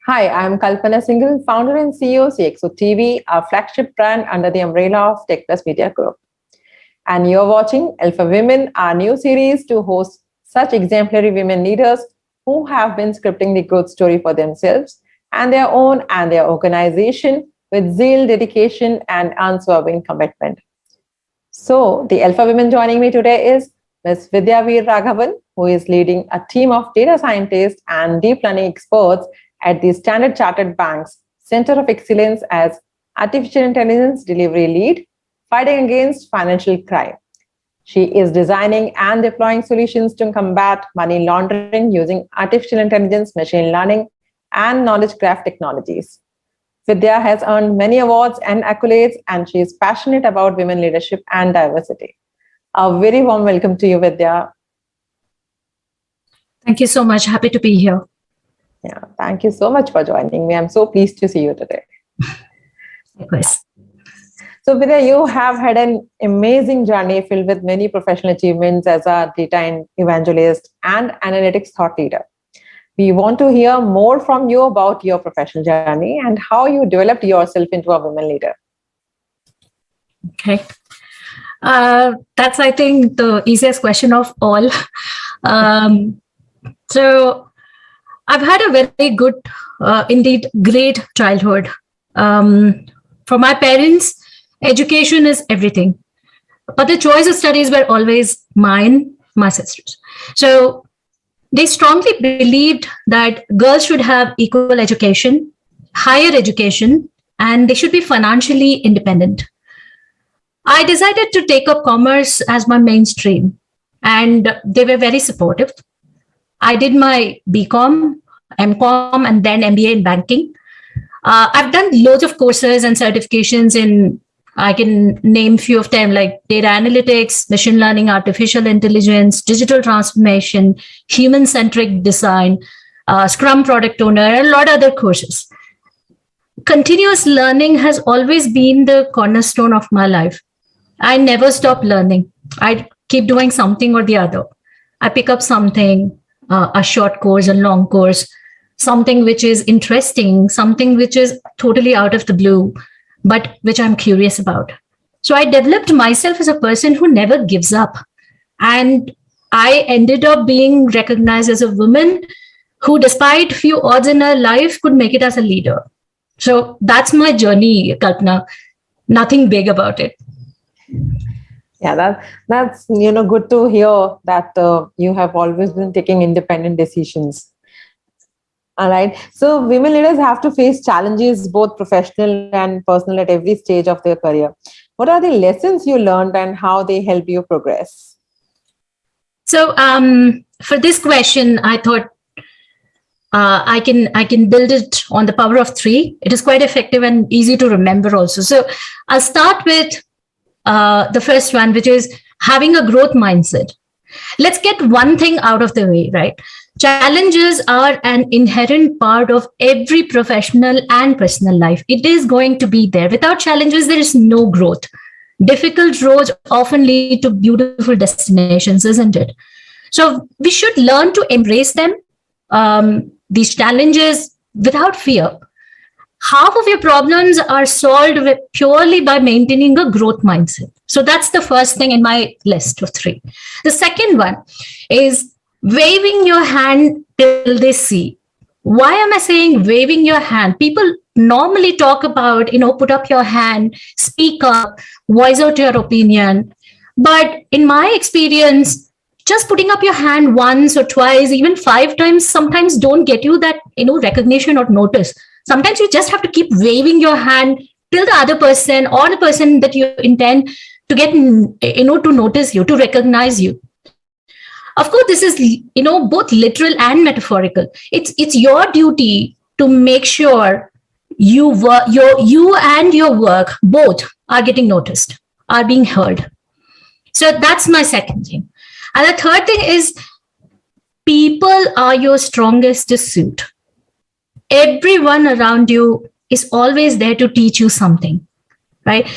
Hi, I'm Kalpana Singhal, founder and CEO of CXO TV, our flagship brand under the umbrella of Tech Plus Media Group. And you're watching Alpha Women, our new series to host such exemplary women leaders who have been scripting the growth story for themselves and their organization with zeal, dedication, and unswerving commitment. So, the Alpha Women joining me today is Ms. Vidhya Veeraraghavan, who is leading a team of data scientists and deep learning experts at the Standard Chartered Bank's Center of Excellence as Artificial Intelligence Delivery Lead, fighting against financial crime. She is designing and deploying solutions to combat money laundering using artificial intelligence, machine learning, and knowledge graph technologies. Vidya has earned many awards and accolades, and she is passionate about women leadership and diversity. A very warm welcome to you, Vidya. Thank you so much. Happy to be here. Yeah, thank you so much for joining me. I'm so pleased to see you today. Likewise. So, Vidya, you have had an amazing journey filled with many professional achievements as a data evangelist and analytics thought leader. We want to hear more from you about your professional journey and how you developed yourself into a women leader. Okay. That's, I think, the easiest question of all. So I've had a very good, indeed, great childhood. For my parents, education is everything. But the choice of studies were always mine, my sisters. So they strongly believed that girls should have equal education, higher education, and they should be financially independent. I decided to take up commerce as my mainstream, and they were very supportive. I did my BCom, MCom, and then MBA in banking. I've done loads of courses and certifications in, I can name few of them, like data analytics, machine learning, artificial intelligence, digital transformation, human-centric design, Scrum product owner, and a lot of other courses. Continuous learning has always been the cornerstone of my life. I never stop learning. I keep doing something or the other. I pick up something, a short course, a long course, something which is interesting, something which is totally out of the blue, but which I'm curious about. So I developed myself as a person who never gives up. And I ended up being recognized as a woman who, despite few odds in her life, could make it as a leader. So that's my journey, Kalpana. Nothing big about it. Yeah, that's good to hear that you have always been taking independent decisions. All right. So women leaders have to face challenges, both professional and personal, at every stage of their career. What are the lessons you learned and how they help you progress? So for this question, I thought I can build it on the power of three. It is quite effective and easy to remember also. So I'll start with the first one, which is having a growth mindset. Let's get one thing out of the way, right? Challenges are an inherent part of every professional and personal life. It is going to be there. Without challenges, there is no growth. Difficult roads often lead to beautiful destinations, isn't it? So we should learn to embrace them, these challenges, without fear. Half of your problems are solved purely by maintaining a growth mindset. So that's the first thing in my list of three. The second one is waving your hand till they see. Why am I saying waving your hand? People normally talk about, put up your hand, speak up, voice out your opinion. But in my experience, just putting up your hand once or twice, even 5 times, sometimes don't get you that, recognition or notice. Sometimes you just have to keep waving your hand till the other person or the person that you intend to get, to notice you, to recognize you. Of course, this is, both literal and metaphorical. It's your duty to make sure you and your work both are getting noticed, are being heard. So that's my second thing. And the third thing is people are your strongest suit. Everyone around you is always there to teach you something, right?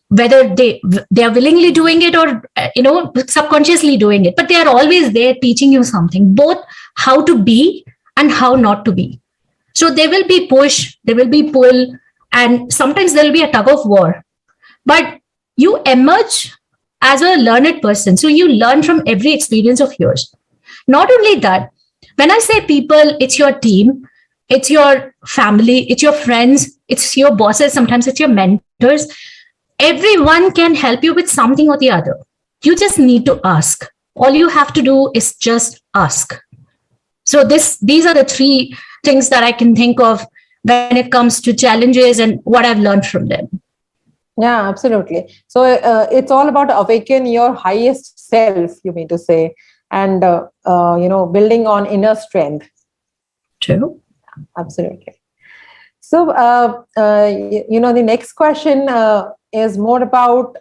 Whether they are willingly doing it or, subconsciously doing it, but they are always there teaching you something, both how to be and how not to be. So there will be push, there will be pull, and sometimes there will be a tug of war. But you emerge as a learned person. So you learn from every experience of yours. Not only that, when I say people, it's your team, it's your family, it's your friends, it's your bosses, sometimes it's your mentors. Everyone can help you with something or the other. You just need to ask. All you have to do is just ask. So these are the three things that I can think of when it comes to challenges and what I've learned from them. Yeah, absolutely. So it's all about awaken your highest self, you mean to say, and building on inner strength. True. Absolutely. So the next question is more about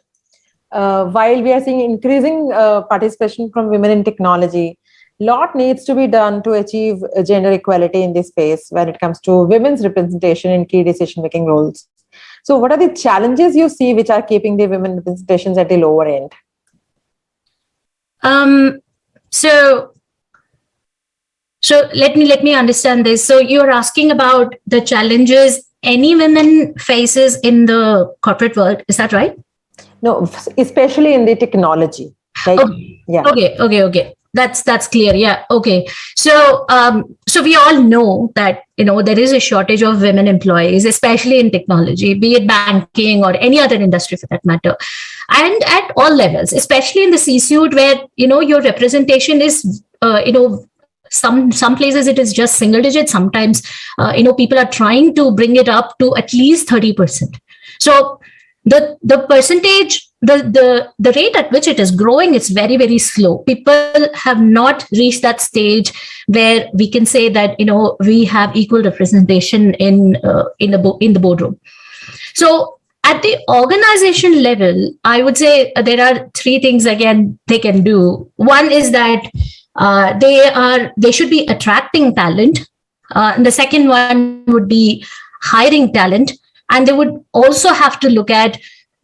while we are seeing increasing participation from women in technology, lot needs to be done to achieve gender equality in this space when it comes to women's representation in key decision-making roles. So what are the challenges you see which are keeping the women representations at the lower end? So let me understand this. So you're asking about the challenges any women faces in the corporate world. Is that right? No, especially in the technology. Okay. That's clear. Yeah. Okay. So we all know that there is a shortage of women employees, especially in technology, be it banking or any other industry for that matter, and at all levels, especially in the C-suite where your representation is some places it is just single digit. Sometimes people are trying to bring it up to at least 30%. So the percentage, the rate at which it is growing is very, very slow. People have not reached that stage where we can say that we have equal representation in the boardroom. So at the organization level, I would say there are three things again they can do. One is that they should be attracting talent. And the second one would be hiring talent. And they would also have to look at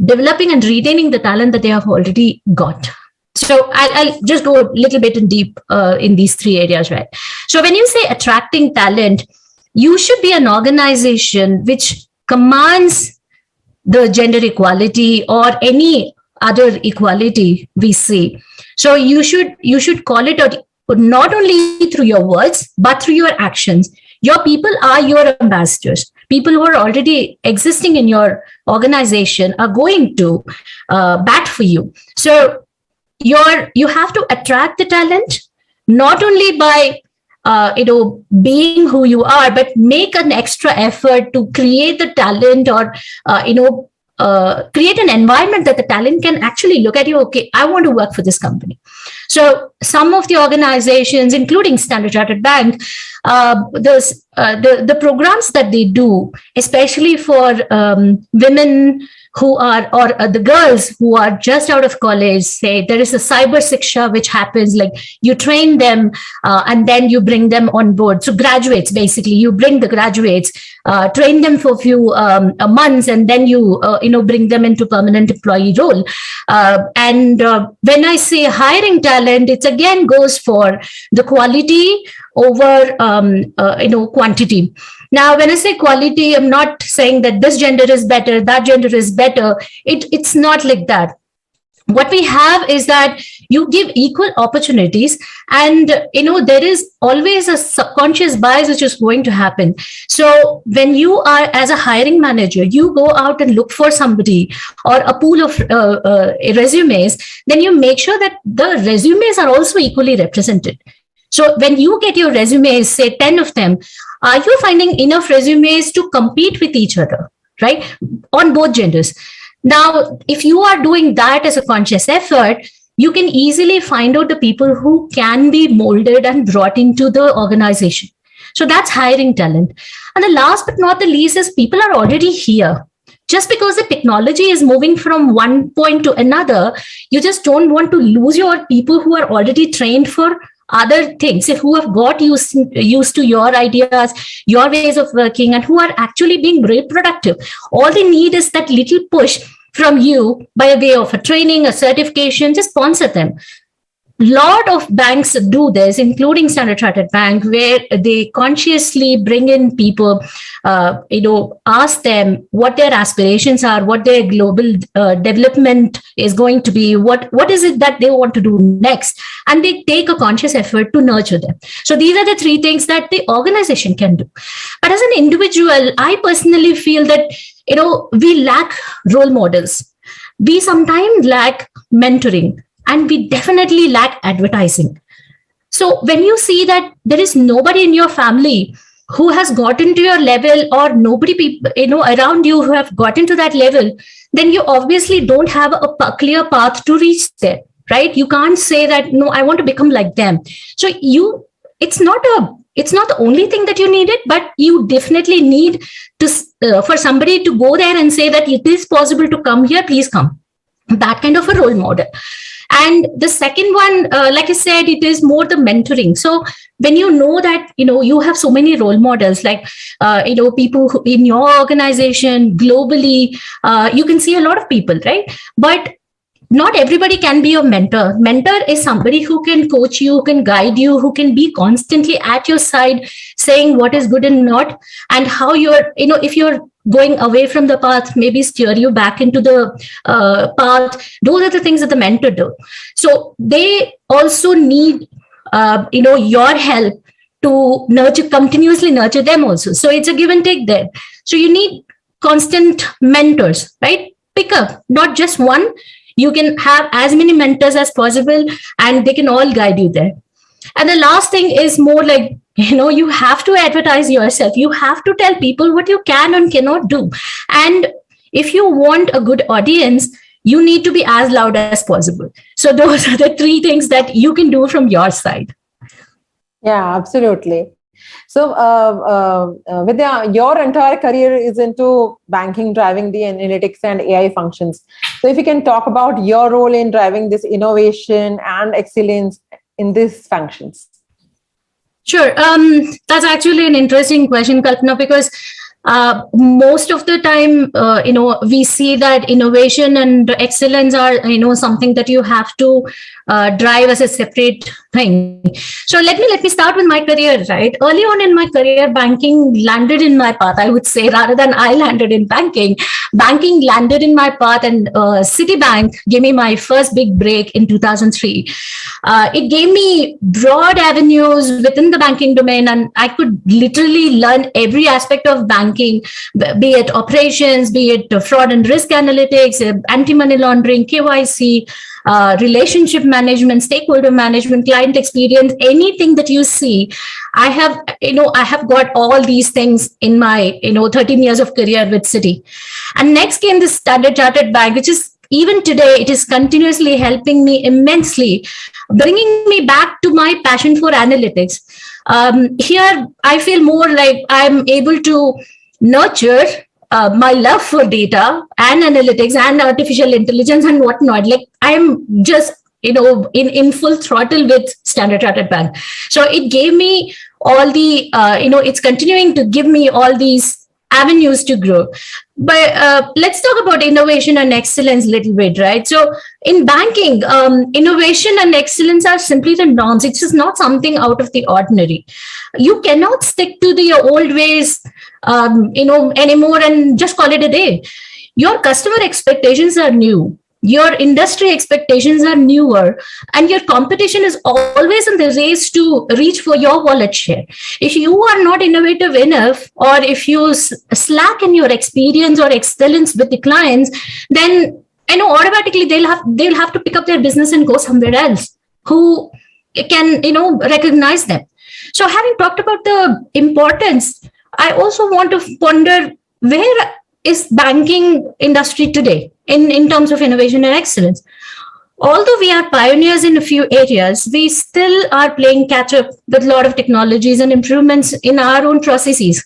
developing and retaining the talent that they have already got. So I'll just go a little bit in deep in these three areas, right? So when you say attracting talent, you should be an organization which commands the gender equality or any other equality we see. So you should call it out not only through your words, but through your actions. Your people are your ambassadors. People who are already existing in your organization are going to bat for you. So you have to attract the talent, not only by being who you are, but make an extra effort to create the talent or create an environment that the talent can actually look at you. Okay, I want to work for this company. So some of the organizations, including Standard Chartered Bank, the programs that they do, especially for women who are, or the girls who are just out of college, say there is a cyber siksha which happens, like you train them and then you bring them on board. So graduates, basically, you bring the graduates, train them for a few months, and then you bring them into permanent employee role. And when I say hiring talent, it again goes for the quality over quantity. Now, when I say quality, I'm not saying that this gender is better, that gender is better. It's not like that. What we have is that you give equal opportunities, and there is always a subconscious bias which is going to happen. So when you are, as a hiring manager, you go out and look for somebody or a pool of resumes, then you make sure that the resumes are also equally represented. So when you get your resumes, say 10 of them, are you finding enough resumes to compete with each other, right? On both genders. Now, if you are doing that as a conscious effort, you can easily find out the people who can be molded and brought into the organization. So that's hiring talent. And the last but not the least is people are already here. Just because the technology is moving from one point to another, you just don't want to lose your people who are already trained for other things, who have got used to your ideas, your ways of working, and who are actually being very productive. All they need is that little push from you by way of a training, a certification. Just sponsor them. lot of banks do this, including Standard Chartered Bank, where they consciously bring in people, ask them what their aspirations are, what their global development is going to be, what is it that they want to do next, and they take a conscious effort to nurture them. So these are the three things that the organization can do. But as an individual, I personally feel that we lack role models. We sometimes lack mentoring, and we definitely lack advertising. So when you see that there is nobody in your family who has gotten to your level, or nobody around you who have gotten to that level, then you obviously don't have a clear path to reach there, right? You can't say that, no, I want to become like them. So it's not the only thing that you needed, but you definitely need to for somebody to go there and say that it is possible to come here, please come. That kind of a role model. And the second one, like I said, it is more the mentoring. So when you know that, you have so many role models, like, people who, in your organization, globally, you can see a lot of people, right? But not everybody can be your mentor. Mentor is somebody who can coach you, who can guide you, who can be constantly at your side, saying what is good and not, and how you're, if you're going away from the path, maybe steer you back into the path. Those are the things that the mentor do. So they also need, your help to continuously nurture them also. So it's a give and take there. So you need constant mentors, right? Pick up, not just one. You can have as many mentors as possible, and they can all guide you there. And the last thing is more like, you have to advertise yourself. You have to tell people what you can and cannot do. And if you want a good audience, you need to be as loud as possible. So those are the three things that you can do from your side. Yeah, absolutely. So, Vidya, your entire career is into banking, driving the analytics and AI functions. So if you can talk about your role in driving this innovation and excellence in these functions. Sure. That's actually an interesting question, Kalpana, because most of the time, we see that innovation and excellence are, something that you have to drive as a separate thing. So let me start with my career, right? Early on in my career, banking landed in my path, I would say, rather than I landed in banking. Banking landed in my path, and Citibank gave me my first big break in 2003. It gave me broad avenues within the banking domain, and I could literally learn every aspect of banking, be it operations, be it fraud and risk analytics, anti-money laundering, KYC, relationship management, stakeholder management, client experience, anything that you see. I have got all these things in my 13 years of career with Citi. And next came the Standard Chartered Bank, which is, even today, it is continuously helping me immensely, bringing me back to my passion for analytics. Here, I feel more like I'm able to nurture my love for data and analytics and artificial intelligence and whatnot. Like, I'm just, in full throttle with Standard Chartered Bank. So it gave me all the, it's continuing to give me all these avenues to grow. But let's talk about innovation and excellence a little bit, right? So in banking, innovation and excellence are simply the norms. It's just not something out of the ordinary. You cannot stick to the old ways, anymore and just call it a day. Your customer expectations are new. Your industry expectations are newer, and your competition is always in the race to reach for your wallet share. If you are not innovative enough, or if you slack in your experience or excellence with the clients, then automatically they'll have to pick up their business and go somewhere else who can recognize them. So having talked about the importance, I also want to ponder, where is banking industry today in terms of innovation and excellence? Although we are pioneers in a few areas, we still are playing catch up with a lot of technologies and improvements in our own processes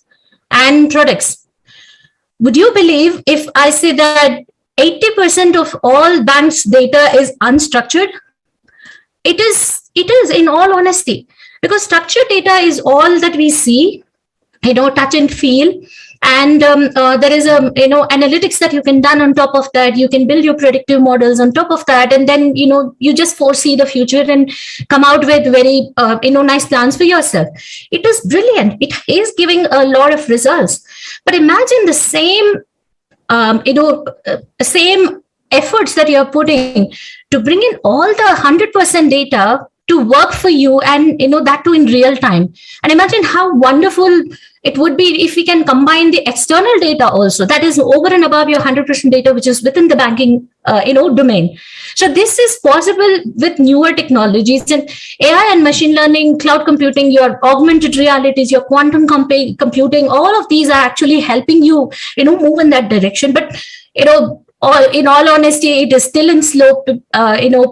and products. Would you believe if I say that 80% of all banks' data is unstructured? It is, in all honesty, because structured data is all that we see, touch and feel. And there is a analytics that you can done on top of that. You can build your predictive models on top of that, and then you just foresee the future and come out with very nice plans for yourself. It is brilliant. It is giving a lot of results. But imagine the same efforts that you're putting to bring in all the 100% data to work for you, and that too in real time. And imagine how wonderful it would be if we can combine the external data also, that is over and above your 100% data, which is within the banking domain. So this is possible with newer technologies, and AI and machine learning, cloud computing, your augmented realities, your quantum computing, all of these are actually helping you move in that direction. But in all honesty, it is still in slow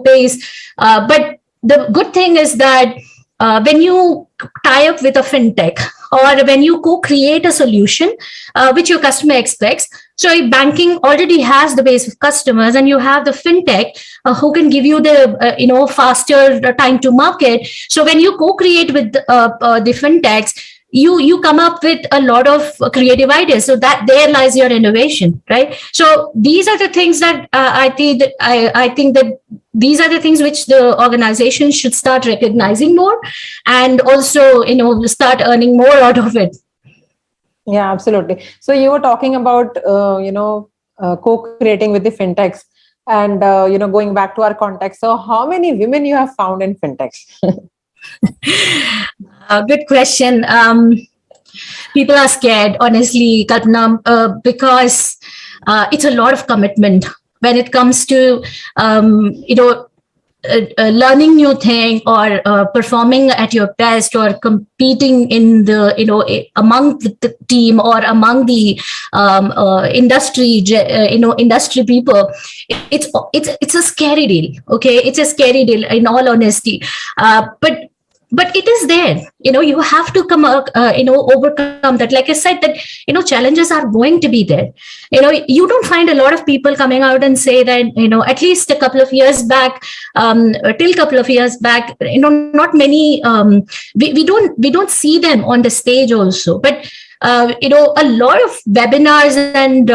pace. But the good thing is that when you tie up with a fintech, or when you co-create a solution which your customer expects, so if banking already has the base of customers, and you have the fintech who can give you the faster time to market. So when you co-create with the fintechs, you come up with a lot of creative ideas. So that there lies your innovation, right? So these are the things that I think that these are the things which the organization should start recognizing more, and also start earning more out of it. Yeah, absolutely. So you were talking about co-creating with the fintechs, and going back to our context. So how many women you have found in fintechs? Good question. People are scared, honestly, Kalpana, because it's a lot of commitment when it comes to learning new thing, or performing at your best, or competing in the among the team, or among the industry people. It's a scary deal. Okay, it's a scary deal, in all honesty. But it is there. You have to overcome that. Like I said, that challenges are going to be there. You don't find a lot of people coming out and say that at least a couple of years back, not many. We don't see them on the stage also. But a lot of webinars and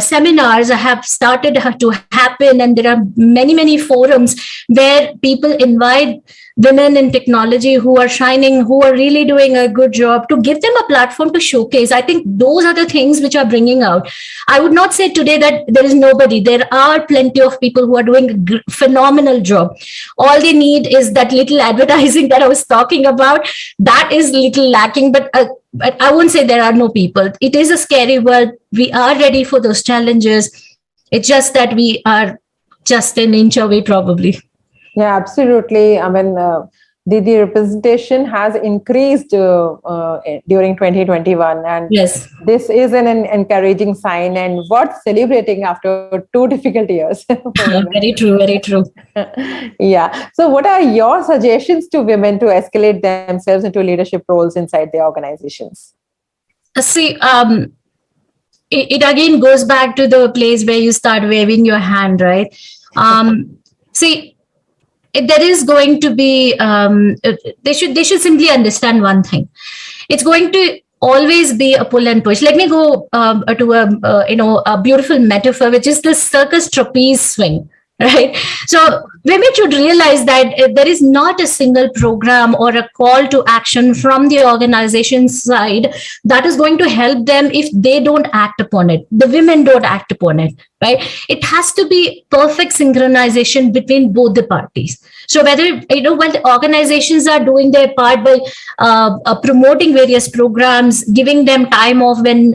seminars have started to happen, and there are many forums where people invite women in technology who are shining, who are really doing a good job, to give them a platform to showcase. I think those are the things which are bringing out. I would not say today that there is nobody. There are plenty of people who are doing a phenomenal job. All they need is that little advertising that I was talking about. That is little lacking, but I won't say there are no people. It is a scary world. We are ready for those challenges. It's just that we are just an inch away, probably. Yeah, absolutely. I mean, the representation has increased during 2021, and yes, this is an encouraging sign and worth celebrating after 2 difficult years. Very true, very true. Yeah. So what are your suggestions to women to escalate themselves into leadership roles inside their organizations? See, it again goes back to the place where you start waving your hand, right? See, there is going to be they should simply understand one thing. It's going to always be a pull and push. Let me go to a beautiful metaphor, which is the circus trapeze swing. Right. So women should realize that there is not a single program or a call to action from the organization side that is going to help them if they don't act upon it. The women don't act upon it. Right. It has to be perfect synchronization between both the parties. So whether, when the organizations are doing their part by promoting various programs, giving them time off when,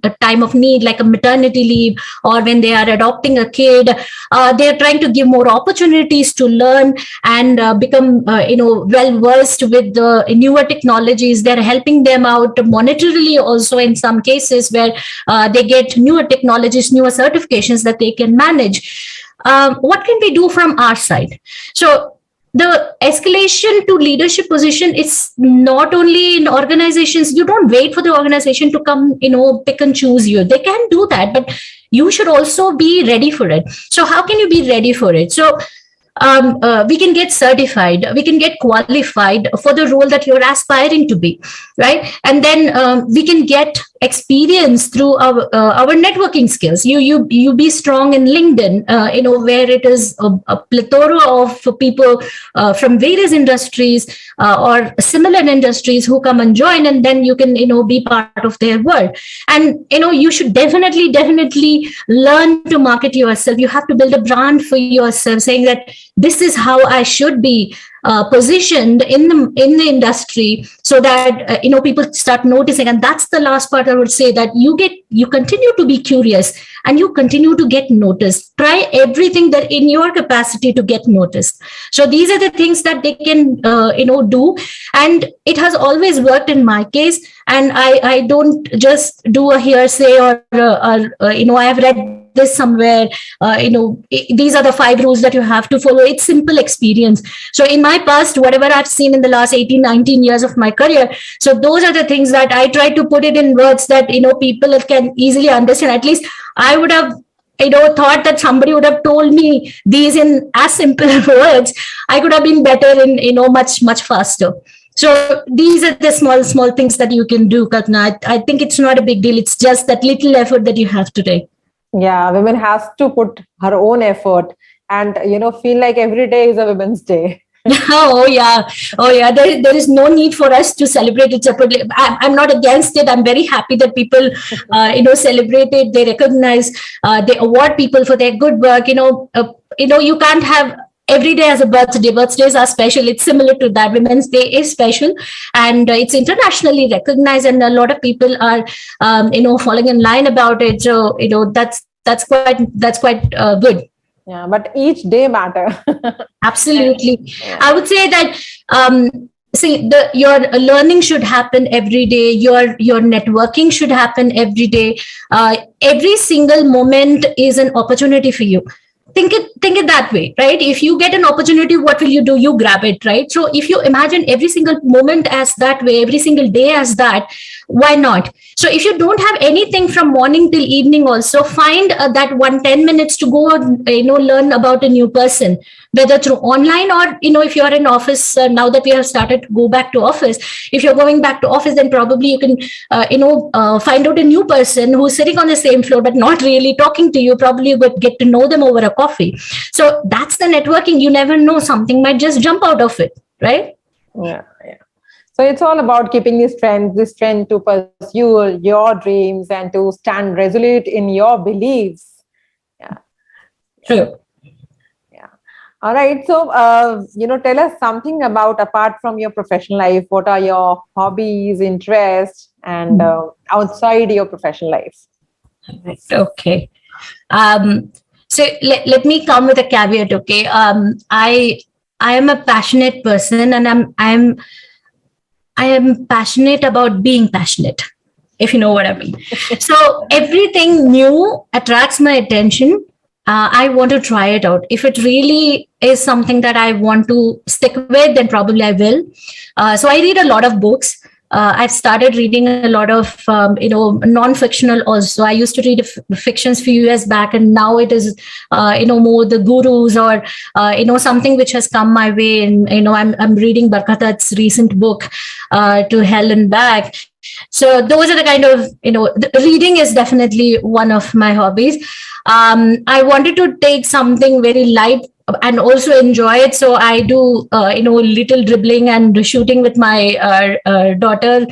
a time of need, like a maternity leave, or when they are adopting a kid, they're trying to give more opportunities to learn and become, well versed with the newer technologies. They're helping them out monetarily also in some cases, where they get newer technologies, newer certifications that they can manage. What can we do from our side? So the escalation to leadership position is not only in organizations. You don't wait for the organization to come, pick and choose you. They can do that, but you should also be ready for it. So how can you be ready for it? So we can get certified, we can get qualified for the role that you're aspiring to be, right? And then we can get experience through our networking skills. You be strong in LinkedIn, where it is a plethora of people from various industries or similar industries who come and join, and then you can be part of their world. And you should definitely learn to market yourself. You have to build a brand for yourself, saying that this is how I should be positioned in the industry, so that people start noticing. And that's the last part I would say, that you continue to be curious and you continue to get noticed. Try everything that in your capacity to get noticed. So these are the things that they can do, and it has always worked in my case. And I don't just do a hearsay or I have read this somewhere, these are the 5 rules that you have to follow. It's simple experience. So in my past, whatever I've seen in the last 18-19 years of my career, so those are the things that I try to put it in words that people can easily understand. At least I would have thought that somebody would have told me these in as simple words. I could have been better in much faster. So these are the small things that you can do, Kalpana. I think it's not a big deal. It's just that little effort that you have to take. Yeah, women has to put her own effort and feel like every day is a Women's Day. Oh yeah. There is no need for us to celebrate it separately. I'm not against it. I'm very happy that people celebrate it. They recognize, they award people for their good work. You can't have every day as a birthday. Birthdays are special. It's similar to that. Women's Day is special, and it's internationally recognized, and a lot of people are falling in line about it. So that's quite good. Yeah, but each day matter. Absolutely. Yeah. I would say that your learning should happen every day. Your networking should happen every day. Every single moment is an opportunity for you. Think it that way, right? If you get an opportunity, what will you do? You grab it, right? So if you imagine every single moment as that way, every single day as that, why not? So if you don't have anything from morning till evening, also find that 10 minutes to go, learn about a new person, whether through online or, if you're in office, now that we have started to go back to office, if you're going back to office, then probably you can, find out a new person who's sitting on the same floor, but not really talking to you. Probably you get to know them over a coffee. So that's the networking. You never know, something might just jump out of it, right? Yeah. So it's all about keeping this strength to pursue your dreams and to stand resolute in your beliefs. Yeah. True. Yeah. All right. So, tell us something about, apart from your professional life, what are your hobbies, interests, and outside your professional life? Okay. So let me come with a caveat. Okay. I am a passionate person, and I am passionate about being passionate, if you know what I mean. So everything new attracts my attention. I want to try it out. If it really is something that I want to stick with, then probably I will. So I read a lot of books. I've started reading a lot of, non-fictional also. I used to read fictions few years back, and now it is, more the gurus or, something which has come my way. And, I'm reading Barkatat's recent book, To Hell and Back. So those are the kind of, reading is definitely one of my hobbies. I wanted to take something very light and also enjoy it. So I do, little dribbling and shooting with my daughter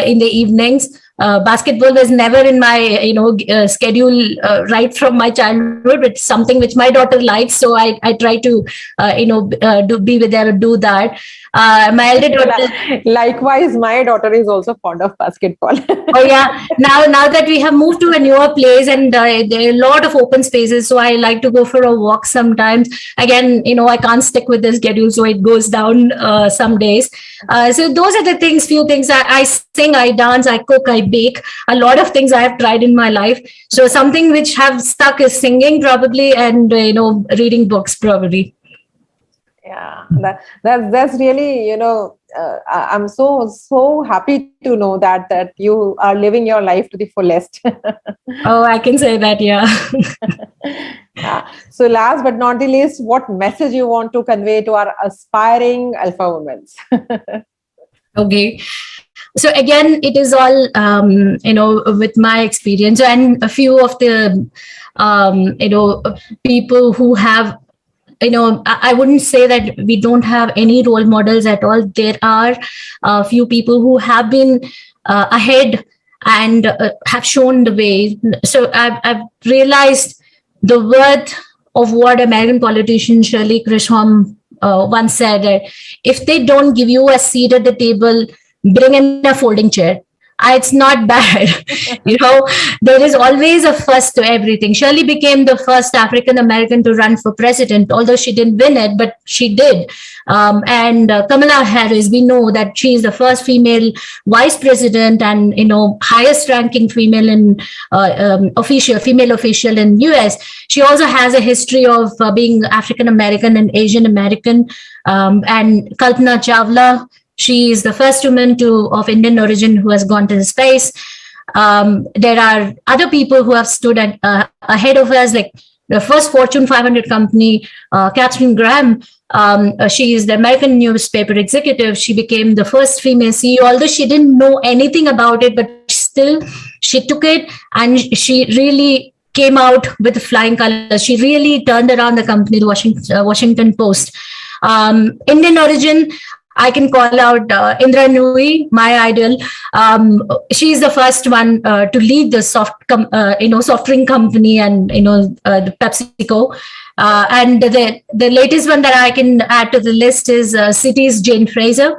in the evenings. Basketball was never in my, schedule right from my childhood. It's something which my daughter likes. So I try to, be with her, do that. My elder daughter. Likewise, my daughter is also fond of basketball. Oh yeah. Now that we have moved to a newer place, and there are a lot of open spaces, so I like to go for a walk sometimes. Again, I can't stick with the schedule, so it goes down some days. So those are the things. Few things. I sing, I dance, I cook, I bake. A lot of things I have tried in my life. So something which have stuck is singing probably, and reading books probably. Yeah, that's really I'm so happy to know that you are living your life to the fullest. Oh, I can say that, yeah. So last but not the least, what message you want to convey to our aspiring alpha women? Okay. So again, it is all, with my experience and a few of the, people who have, I wouldn't say that we don't have any role models at all. There are a few people who have been ahead and have shown the way. So I've realized the worth of what American politician Shirley Chisholm once said, that if they don't give you a seat at the table, bring in a folding chair. It's not bad. There is always a first to everything. Shirley became the first African American to run for president, although she didn't win it, but she did. And Kamala Harris, we know that she is the first female vice president and highest ranking female in female official in US. She also has a history of being African American and Asian American. And Kalpana Chawla, she is the first woman of Indian origin who has gone to the space. There are other people who have stood ahead of us, like the first Fortune 500 company, Catherine Graham. She is the American newspaper executive. She became the first female CEO, although she didn't know anything about it, but still she took it and she really came out with flying colors. She really turned around the company, the Washington Post. Indian origin, I can call out Indra Nooyi, my idol. She's the first one to lead the soft drink company and the PepsiCo. And the latest one that I can add to the list is Citi's Jane Fraser.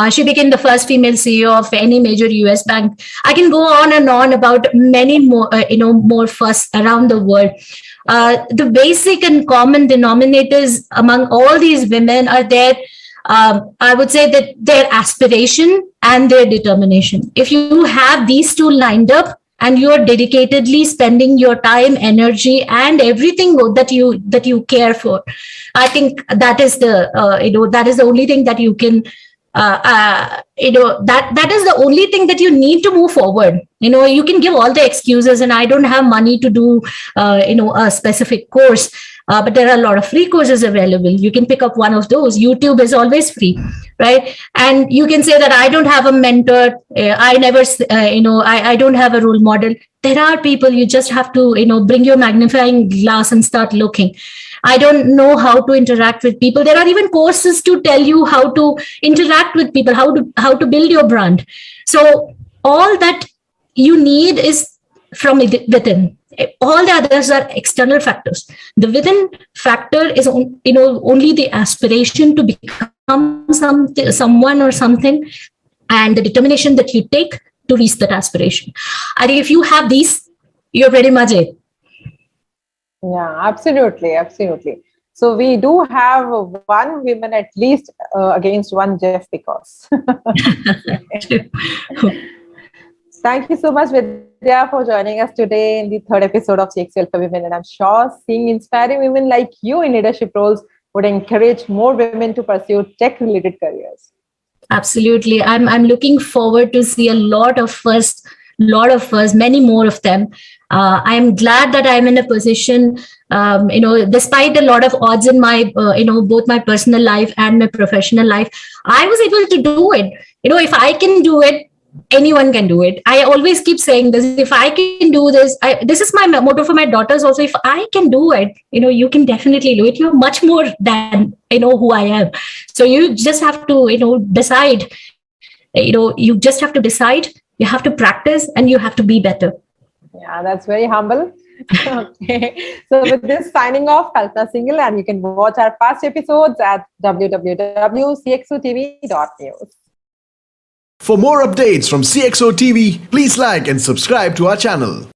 She became the first female CEO of any major US bank. I can go on and on about many more, more firsts around the world. The basic and common denominators among all these women are there. I would say that their aspiration and their determination. If you have these two lined up and you're dedicatedly spending your time, energy, and everything that you care for, I think that is that is the only thing that you can. That is the only thing that you need to move forward. You can give all the excuses, and I don't have money to do a specific course. But there are a lot of free courses available. You can pick up one of those. YouTube is always free, right? And you can say that I don't have a mentor. I never, I don't have a role model. There are people. You just have to, bring your magnifying glass and start looking. I don't know how to interact with people. There are even courses to tell you how to interact with people, how to build your brand. So all that you need is from within. All the others are external factors. The within factor is only the aspiration to become someone or something, and the determination that you take to reach that aspiration. I think if you have these, you're pretty much it. Yeah, absolutely. So we do have one woman at least against one Jeff Bezos. Thank you so much, Vidhya, for joining us today in the third episode of CXO Alpha Women. And I'm sure seeing inspiring women like you in leadership roles would encourage more women to pursue tech-related careers. Absolutely. I'm looking forward to see a lot of firsts, many more of them. I'm glad that I'm in a position, despite a lot of odds in my, both my personal life and my professional life, I was able to do it. If I can do it, anyone can do it. I always keep saying this. If I can do this, this is my motto for my daughters also. If I can do it, you can definitely do it. You're much more than, who I am. So you just have to, decide. You just have to decide. You have to practice and you have to be better. Yeah, that's very humble. Okay. So with this, signing off, Kalpana Singhal, and you can watch our past episodes at www.cxotv.news. For more updates from CXO TV, please like and subscribe to our channel.